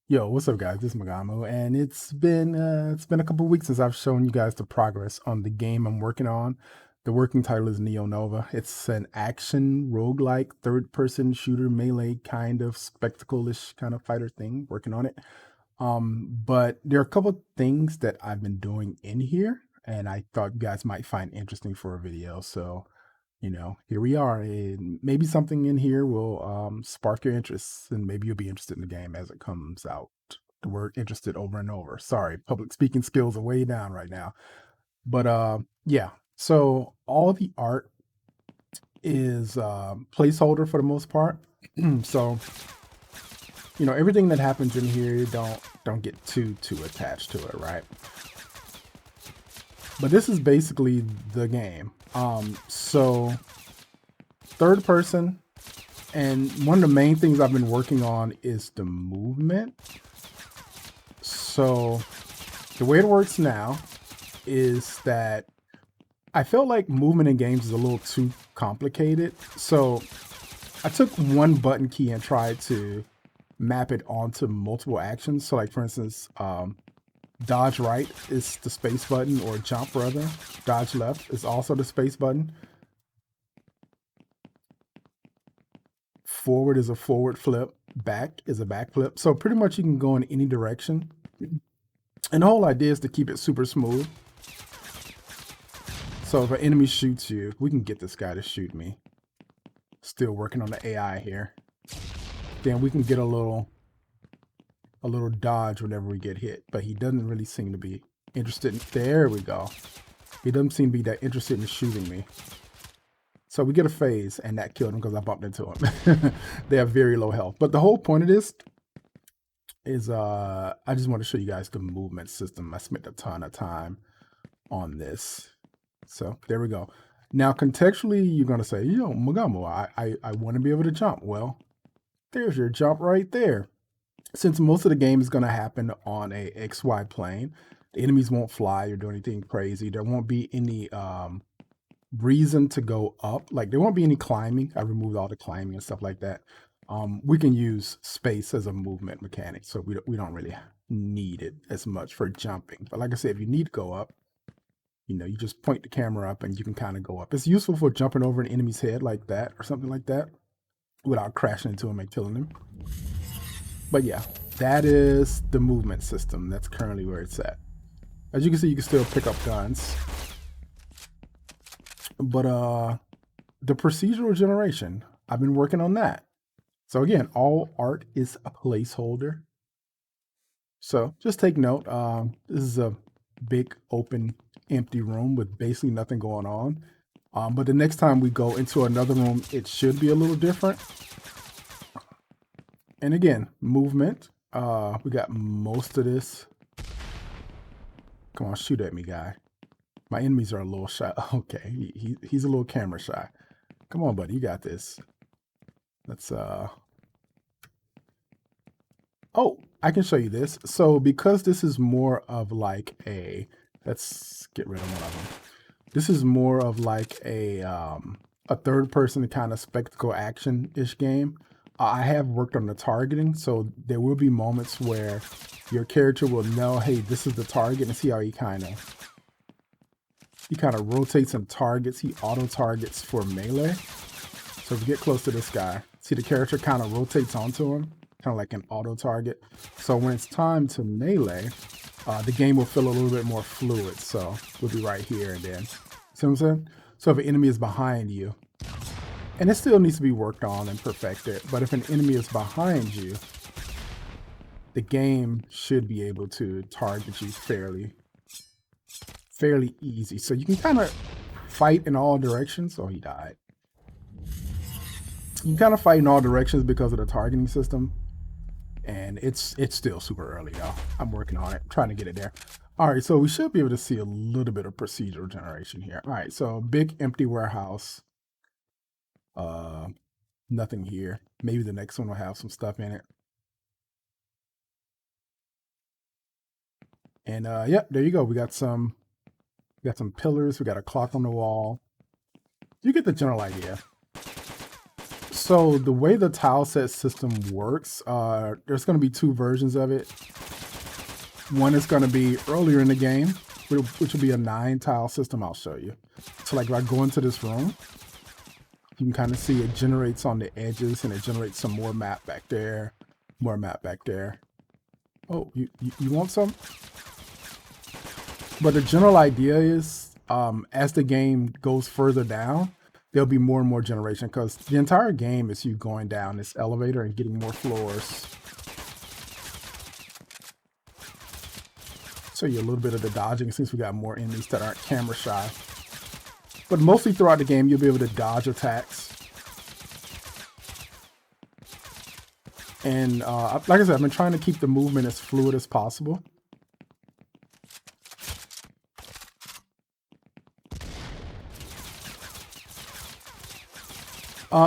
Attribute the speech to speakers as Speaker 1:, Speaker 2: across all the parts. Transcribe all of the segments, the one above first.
Speaker 1: Yo, what's up, guys? This is Magamo, and it's been a couple weeks since I've shown you guys the progress on the game I'm working on. The working title is Neo Nova. It's an action roguelike third-person shooter melee kind of spectacle-ish kind of fighter thing. Working on it. But there are a couple things that I've been doing in here, and I thought you guys might find interesting for a video. So here we are. And maybe something in here will spark your interest, and maybe you'll be interested in the game as it comes out. The word interested over and over. Sorry, public speaking skills are way down right now. But yeah. So all the art is placeholder for the most part. So everything that happens in here, don't get too attached to it, right? But this is basically the game. So third person, and one of the main things I've been working on is the movement. So the way it works now is that I feel like movement in games is a little too complicated. So I took one button key and tried to map it onto multiple actions. So like for instance, dodge right is the space button, or jump rather. Dodge left is also the space button. Forward is a forward flip. Back is a back flip. So pretty much you can go in any direction. And the whole idea is to keep it super smooth. So if an enemy shoots you, we can get this guy to shoot me. Still working on the AI here. Then we can get a little dodge whenever we get hit, but he doesn't really seem to be interested in, there we go. He doesn't seem to be that interested in shooting me. So we get a phase, and that killed him because I bumped into him. They have very low health. But the whole point of this is I just want to show you guys the movement system. I spent a ton of time on this. So there we go. Now contextually, you're gonna say, Magamo, I want to be able to jump. Well, there's your jump right there. Since most of the game is going to happen on a XY plane, the enemies won't fly or do anything crazy. There won't be any reason to go up. Like there won't be any climbing. I removed all the climbing and stuff like that. We can use space as a movement mechanic, so we don't really need it as much for jumping. But like I said, if you need to go up, you just point the camera up and you can kind of go up. It's useful for jumping over an enemy's head like that or something like that without crashing into him and killing him. But yeah, that is the movement system. That's currently where it's at. As you can see, you can still pick up guns. But the procedural generation, I've been working on that. So again, all art is a placeholder. So just take note, this is a big open empty room with basically nothing going on. But the next time we go into another room, it should be a little different. And again, movement. We got most of this. Come on, shoot at me, guy. My enemies are a little shy. Okay, he's a little camera shy. Come on, buddy, you got this. Let's oh, I can show you this. So because this is more of like let's get rid of one of them. This is more of like a third person kind of spectacle action-ish game. I have worked on the targeting, so there will be moments where your character will know, hey, this is the target, and see how he kind of rotates and targets. He auto targets for melee. So if you get close to this guy, see the character kind of rotates onto him, kind of like an auto target. So when it's time to melee, the game will feel a little bit more fluid. So we'll be right here, and then, see what I'm saying? So if an enemy is behind you, and it still needs to be worked on and perfected, but if an enemy is behind you, the game should be able to target you fairly easy. So you can kind of fight in all directions. Oh, he died. You kind of fight in all directions because of the targeting system. And it's still super early, y'all. I'm working on it, trying to get it there. All right, so we should be able to see a little bit of procedural generation here. All right, so big empty warehouse. Nothing here. Maybe the next one will have some stuff in it. And yeah, there you go. We got some pillars. We got a clock on the wall. You get the general idea. So the way the tile set system works, there's going to be two versions of it. One is going to be earlier in the game, which will be a 9 tile system. I'll show you. So like if I go into this room, you can kind of see it generates on the edges and it generates some more map back there, more map back there. Oh, you want some? But the general idea is, as the game goes further down, there'll be more and more generation because the entire game is you going down this elevator and getting more floors. So you a little bit of the dodging since we got more enemies that aren't camera shy. But mostly throughout the game, you'll be able to dodge attacks. And like I said, I've been trying to keep the movement as fluid as possible.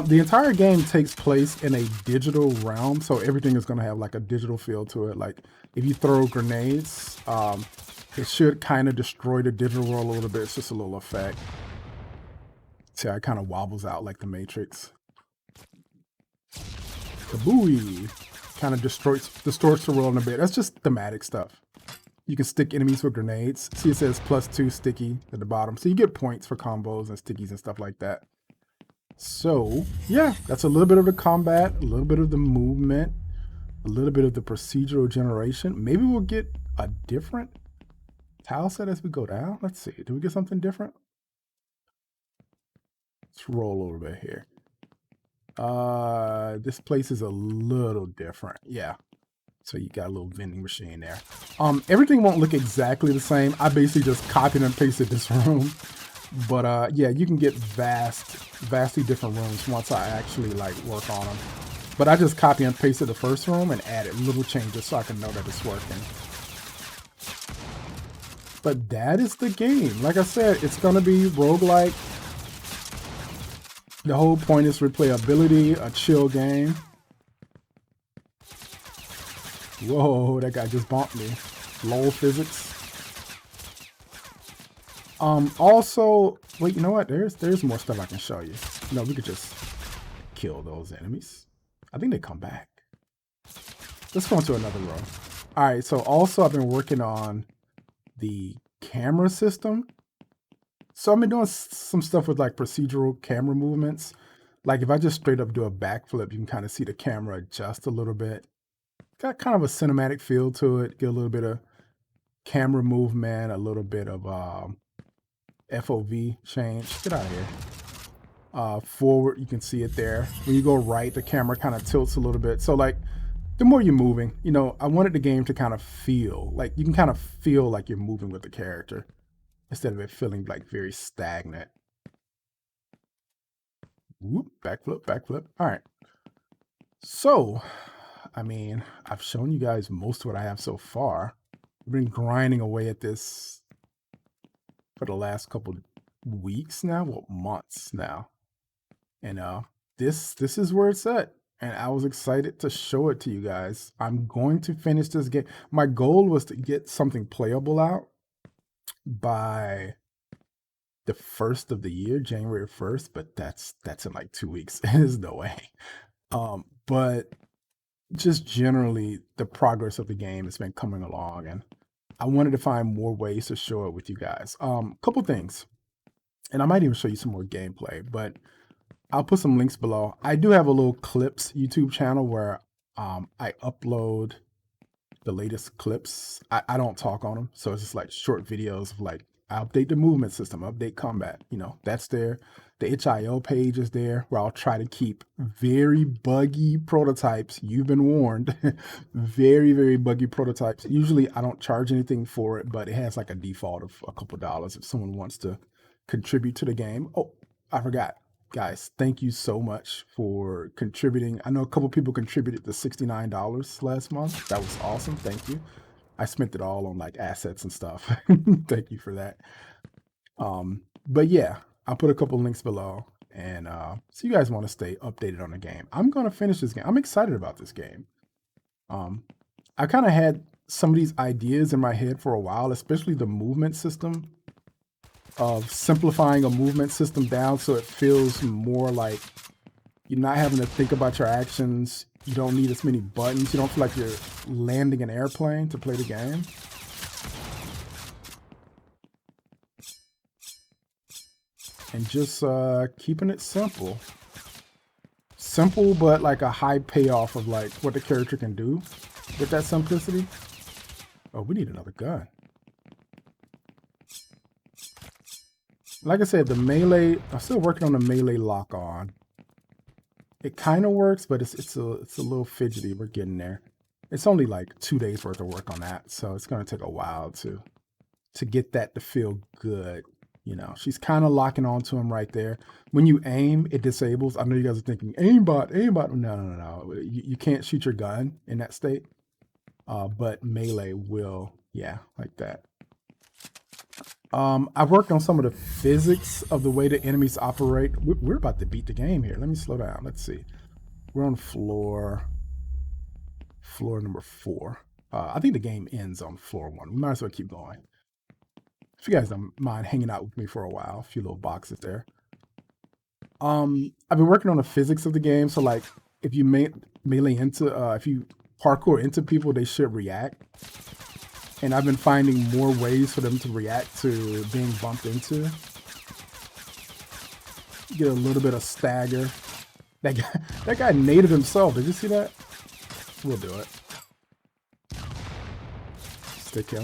Speaker 1: The entire game takes place in a digital realm, so everything is going to have like a digital feel to it. Like if you throw grenades, it should kind of destroy the digital world a little bit. It's just a little effect. See how it kind of wobbles out like the Matrix. Kabooey! Kind of distorts the world in a bit. That's just thematic stuff. You can stick enemies with grenades. See, it says +2 sticky at the bottom. So you get points for combos and stickies and stuff like that. So, yeah, that's a little bit of the combat, a little bit of the movement, a little bit of the procedural generation. Maybe we'll get a different tile set as we go down. Let's see. Do we get something different? Let's roll a little bit here. This place is a little different. Yeah. So you got a little vending machine there. Everything won't look exactly the same. I basically just copied and pasted this room. But yeah, you can get vastly different rooms once I actually like work on them. But I just copy and pasted the first room and added little changes so I can know that it's working. But that is the game. Like I said, it's gonna be roguelike. The whole point is replayability, a chill game. Whoa, that guy just bumped me. LOL physics. Also, wait, you know what? There's more stuff I can show you. No, we could just kill those enemies. I think they come back. Let's go into another row. All right, so also I've been working on the camera system. So I've been doing some stuff with like procedural camera movements. Like if I just straight up do a backflip, you can kind of see the camera adjust a little bit. Got kind of a cinematic feel to it. Get a little bit of camera movement, a little bit of FOV change. Get out of here. Forward, you can see it there. When you go right, the camera kind of tilts a little bit. So like the more you're moving, you know, I wanted the game to kind of feel like you can kind of feel like you're moving with the character instead of it feeling like very stagnant. Whoop, backflip, backflip. All right. So, I mean, I've shown you guys most of what I have so far. I've been grinding away at this for the last couple weeks now, well, months now. And this is where it's at. And I was excited to show it to you guys. I'm going to finish this game. My goal was to get something playable out by the 1st of the year, January 1st, but that's in like 2 weeks. There's no way. But just generally the progress of the game has been coming along, and I wanted to find more ways to show it with you guys. Couple things, and I might even show you some more gameplay, but I'll put some links below. I do have a little clips YouTube channel where I upload the latest clips. I don't talk on them, so it's just like short videos of like I update the movement system, update combat. You know, that's there. The itch.io page is there where I'll try to keep very buggy prototypes. You've been warned. Very, very buggy prototypes. Usually I don't charge anything for it, but it has like a default of a couple dollars if someone wants to contribute to the game. Oh, I forgot. Guys, thank you so much for contributing. I know a couple people contributed the $69 last month. That was awesome. Thank you. I spent it all on like assets and stuff. Thank you for that. But yeah, I'll put a couple links below, and so you guys want to stay updated on the game. I'm going to finish this game. I'm excited about this game. I kind of had some of these ideas in my head for a while, especially the movement system, of simplifying a movement system down so it feels more like You're not having to think about your actions. You don't need as many buttons. You don't feel like you're landing an airplane to play the game. And just keeping it simple. Simple, but like a high payoff of like what the character can do with that simplicity. Oh, we need another gun. Like I said, the melee, I'm still working on the melee lock on. It kind of works, but it's a little fidgety. We're getting there. It's only like 2 days worth of work on that, so it's gonna take a while to get that to feel good. You know, she's kind of locking onto him right there. When you aim, it disables. I know you guys are thinking aimbot, aimbot. No, no, no, no. You can't shoot your gun in that state. But melee will, yeah, like that. I've worked on some of the physics of the way the enemies operate. We're about to beat the game here. Let me slow down. Let's see. We're on floor number 4. I think the game ends on floor 1. We might as well keep going. If you guys don't mind hanging out with me for a while, a few little boxes there. I've been working on the physics of the game. So like, if you melee into, if you parkour into people, they should react. And I've been finding more ways for them to react to being bumped into. Get a little bit of stagger. That guy naded himself. Did you see that? We'll do it.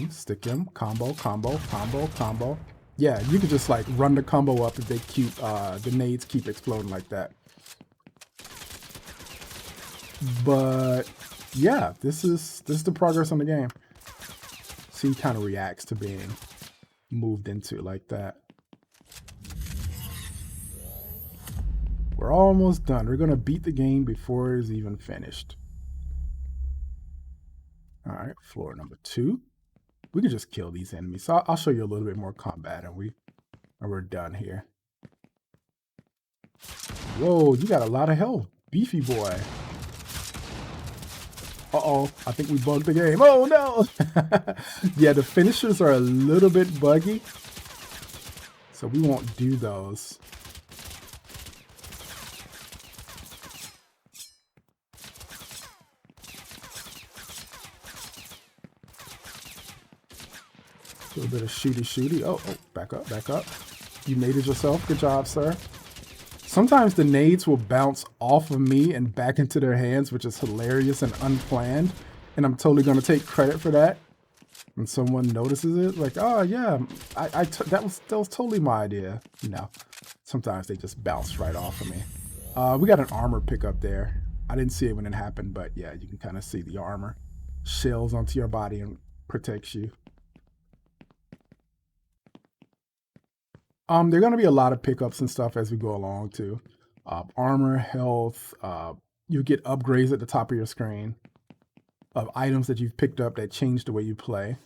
Speaker 1: Stick him. Combo, combo, combo, combo. Yeah, you could just like run the combo up if they keep the nades keep exploding like that. But yeah, this is the progress on the game. See, he kind of reacts to being moved into like that. We're almost done. We're gonna beat the game before it's even finished. All right, floor number 2. We can just kill these enemies. So I'll show you a little bit more combat, and we're done here. Whoa, you got a lot of health, beefy boy. Uh-oh, I think we bugged the game. Oh no! Yeah, the finishers are a little bit buggy, so we won't do those. A little bit of shooty. Oh, back up, back up. You naded yourself. Good job, sir. Sometimes the nades will bounce off of me and back into their hands, which is hilarious and unplanned. And I'm totally going to take credit for that. When someone notices it, like, oh yeah, that was totally my idea. You know, sometimes they just bounce right off of me. We got an armor pickup there. I didn't see it when it happened, but yeah, you can kind of see the armor shells onto your body and protects you. There are going to be a lot of pickups and stuff as we go along too. Armor, health, you get upgrades at the top of your screen of items that you've picked up that change the way you play.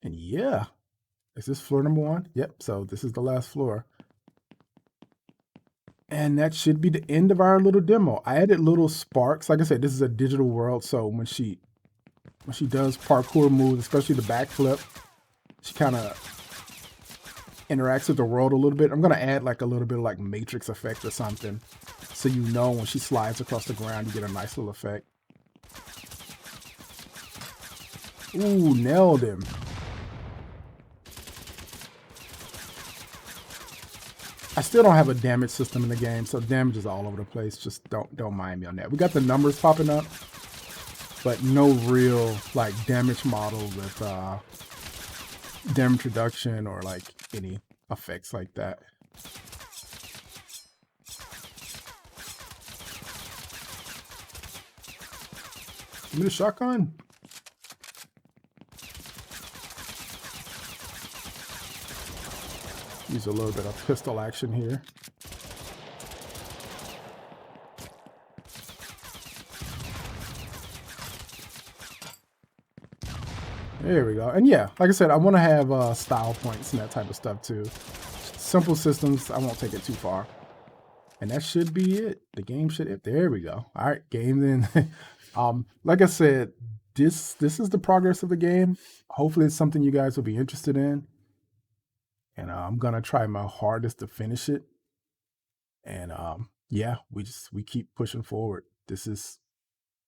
Speaker 1: And yeah, is this floor number 1? Yep, so this is the last floor. And that should be the end of our little demo. I added little sparks. Like I said, this is a digital world, so when she does parkour moves, especially the backflip, she kind of interacts with the world a little bit. I'm gonna add like a little bit of like matrix effect or something, so you know when she slides across the ground, you get a nice little effect. Ooh, nailed him. I still don't have a damage system in the game, so damage is all over the place. Just don't mind me on that. We got the numbers popping up, but no real like damage model with damage reduction or like any effects like that. Give me the shotgun. Use a little bit of pistol action here. There we go. And yeah, like I said, I want to have style points and that type of stuff too. Simple systems, I won't take it too far. And that should be it. The game should end. There we go. All right, game then. Like I said, this is the progress of the game. Hopefully it's something you guys will be interested in. And I'm gonna try my hardest to finish it. And yeah, we keep pushing forward. This is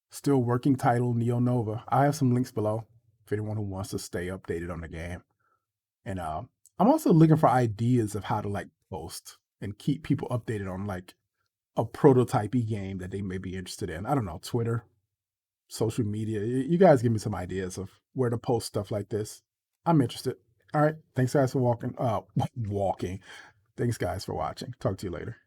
Speaker 1: still working title Neo Nova. I have some links below for anyone who wants to stay updated on the game. And I'm also looking for ideas of how to like post and keep people updated on like a prototype game that they may be interested in. I don't know, Twitter, social media. You guys give me some ideas of where to post stuff like this. I'm interested. All right. Thanks guys for walking. Walking. Thanks guys for watching. Talk to you later.